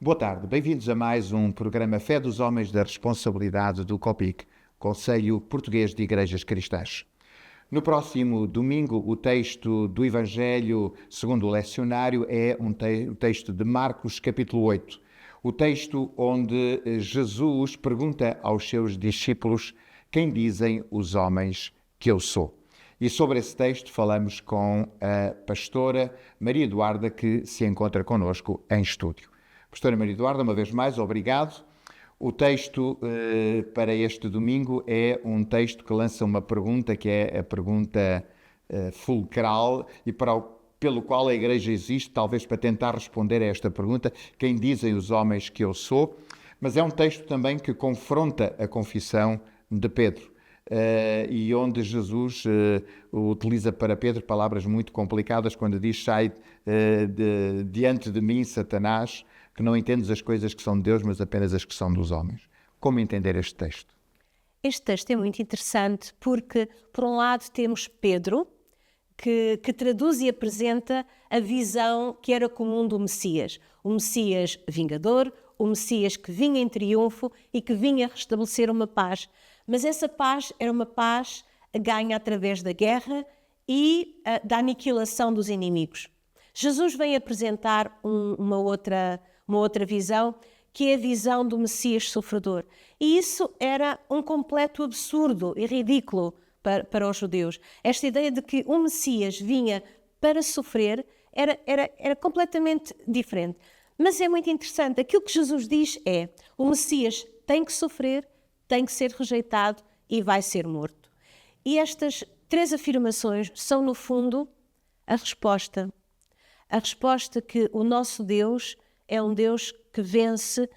Boa tarde, bem-vindos a mais um programa Fé dos Homens da Responsabilidade do COPIC, Conselho Português de Igrejas Cristãs. No próximo domingo, o texto do Evangelho segundo o lecionário é o texto de Marcos, capítulo 8. O texto onde Jesus pergunta aos seus discípulos: quem dizem os homens que eu sou? E sobre esse texto falamos com a pastora Maria Eduarda, que se encontra connosco em estúdio. Pastora Maria Eduarda, uma vez mais, obrigado. O texto para este domingo é um texto que lança uma pergunta, que é a pergunta fulcral e pelo qual a Igreja existe, talvez para tentar responder a esta pergunta: quem dizem os homens que eu sou? Mas é um texto também que confronta a confissão de Pedro. E onde Jesus utiliza para Pedro palavras muito complicadas quando diz: sai diante de mim, Satanás, que não entendes as coisas que são de Deus, mas apenas as que são dos homens. Como entender este texto? Este texto é muito interessante porque, por um lado, temos Pedro, que traduz e apresenta a visão que era comum do Messias. O Messias vingador, o Messias que vinha em triunfo e que vinha restabelecer uma paz. Mas essa paz era uma paz ganha através da guerra e da aniquilação dos inimigos. Jesus vem apresentar uma outra visão, que é a visão do Messias sofredor. E isso era um completo absurdo e ridículo para os judeus. Esta ideia de que o Messias vinha para sofrer era completamente diferente. Mas é muito interessante. Aquilo que Jesus diz é: o Messias tem que sofrer, tem que ser rejeitado e vai ser morto. E estas três afirmações são, no fundo, a resposta. A resposta que o nosso Deus é um Deus que vence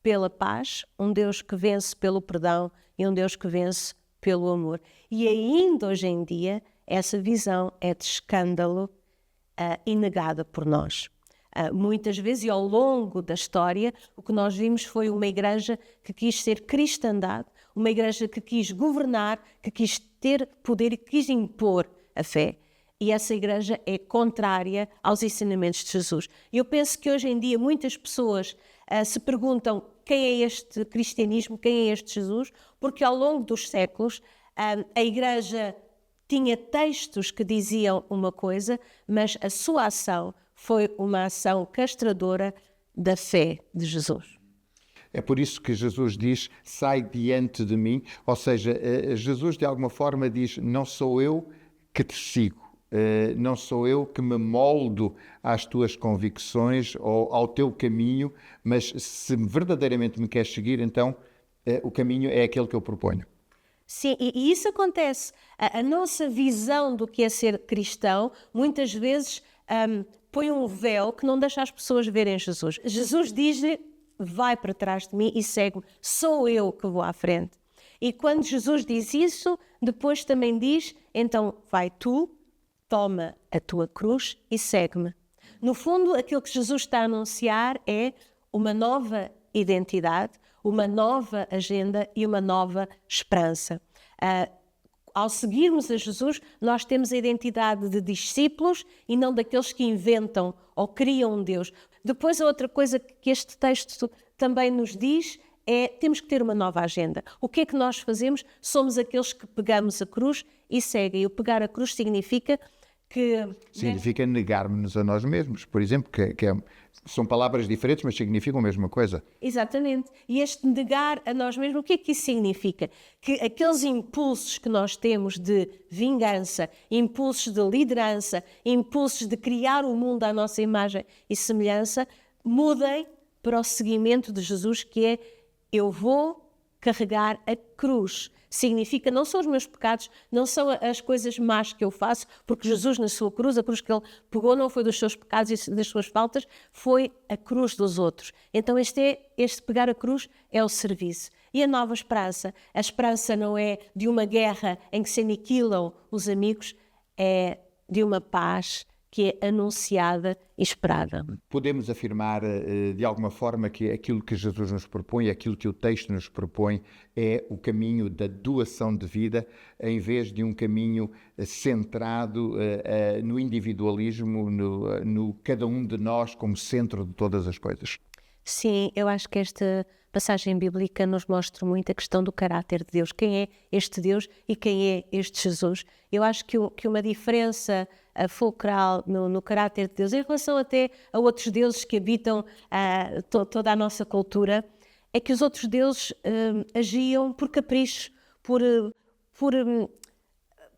pela paz, um Deus que vence pelo perdão e um Deus que vence pelo amor. E ainda hoje em dia, essa visão é de escândalo e negada por nós. Muitas vezes, e ao longo da história, o que nós vimos foi uma igreja que quis ser cristandade, uma igreja que quis governar, que quis ter poder e que quis impor a fé. E essa igreja é contrária aos ensinamentos de Jesus. Eu penso que hoje em dia muitas pessoas se perguntam: quem é este cristianismo, quem é este Jesus? Porque ao longo dos séculos a igreja tinha textos que diziam uma coisa, mas a sua ação foi uma ação castradora da fé de Jesus. É por isso que Jesus diz: sai diante de mim. Ou seja, Jesus de alguma forma diz: não sou eu que te sigo. Não sou eu que me moldo às tuas convicções ou ao teu caminho, mas se verdadeiramente me queres seguir, então o caminho é aquele que eu proponho. Sim, e isso acontece. A nossa visão do que é ser cristão, muitas vezes põe um véu que não deixa as pessoas verem Jesus. Jesus diz-lhe: vai para trás de mim e segue-me, sou eu que vou à frente. E quando Jesus diz isso, depois também diz: então vai tu, toma a tua cruz e segue-me. No fundo, aquilo que Jesus está a anunciar é uma nova identidade, uma nova agenda e uma nova esperança. Ao seguirmos a Jesus, nós temos a identidade de discípulos e não daqueles que inventam ou criam um Deus. Depois, a outra coisa que este texto também nos diz é: temos que ter uma nova agenda. O que é que nós fazemos? Somos aqueles que pegamos a cruz e seguem. E o pegar a cruz significa que... Significa negar-nos a nós mesmos, por exemplo, são palavras diferentes, mas significam a mesma coisa. Exatamente. E este negar a nós mesmos, o que é que isso significa? Que aqueles impulsos que nós temos de vingança, impulsos de liderança, impulsos de criar o mundo à nossa imagem e semelhança, mudem para o seguimento de Jesus, que é: eu vou carregar a cruz. Significa, não são os meus pecados, não são as coisas más que eu faço, porque Jesus na sua cruz, a cruz que ele pegou não foi dos seus pecados e das suas faltas, foi a cruz dos outros. Então este pegar a cruz é o serviço. E a nova esperança? A esperança não é de uma guerra em que se aniquilam os amigos, é de uma paz que é anunciada e esperada. Podemos afirmar de alguma forma que aquilo que Jesus nos propõe, aquilo que o texto nos propõe, é o caminho da doação de vida, em vez de um caminho centrado no individualismo, no cada um de nós como centro de todas as coisas. Sim, eu acho que esta passagem bíblica nos mostra muito a questão do caráter de Deus. Quem é este Deus e quem é este Jesus? Eu acho que uma diferença fulcral no caráter de Deus, em relação até a outros deuses que habitam toda a nossa cultura, é que os outros deuses agiam por capricho, por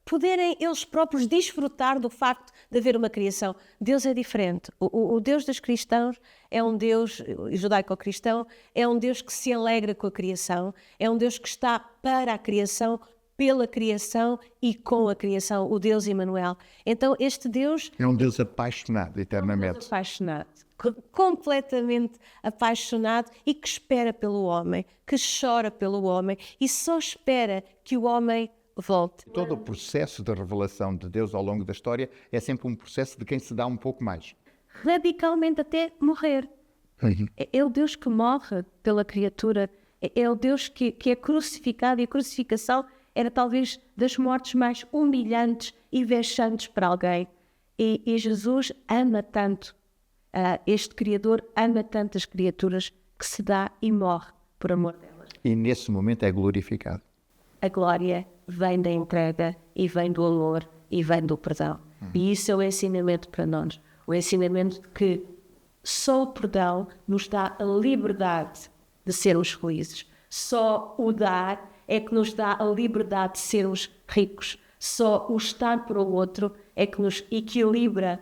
poderem eles próprios desfrutar do facto de haver uma criação. Deus é diferente. O Deus dos cristãos é um Deus, judaico-cristão, é um Deus que se alegra com a criação, é um Deus que está para a criação, pela criação e com a criação, o Deus Emmanuel. Então este Deus... É um Deus apaixonado eternamente. É um Deus apaixonado, completamente apaixonado e que espera pelo homem, que chora pelo homem e só espera que o homem volte. Todo o processo de revelação de Deus ao longo da história é sempre um processo de quem se dá um pouco mais. Radicalmente até morrer. É o Deus que morre pela criatura, é o Deus que é crucificado, e a crucificação era talvez das mortes mais humilhantes e vexantes para alguém. E Jesus ama tanto, este Criador ama tantas criaturas que se dá e morre por amor delas. E nesse momento é glorificado. A glória vem da entrega e vem do amor e vem do perdão. E isso é o ensinamento para nós. O ensinamento de que só o perdão nos dá a liberdade de sermos felizes. Só o dar é que nos dá a liberdade de sermos ricos. Só o estar para o outro é que nos equilibra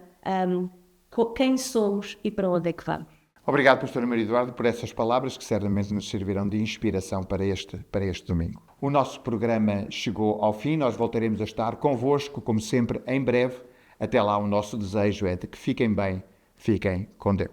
quem somos e para onde é que vamos. Obrigado, Pastora Maria Eduardo, por essas palavras que certamente nos servirão de inspiração para este domingo. O nosso programa chegou ao fim, nós voltaremos a estar convosco, como sempre, em breve. Até lá, o nosso desejo é de que fiquem bem, fiquem com Deus.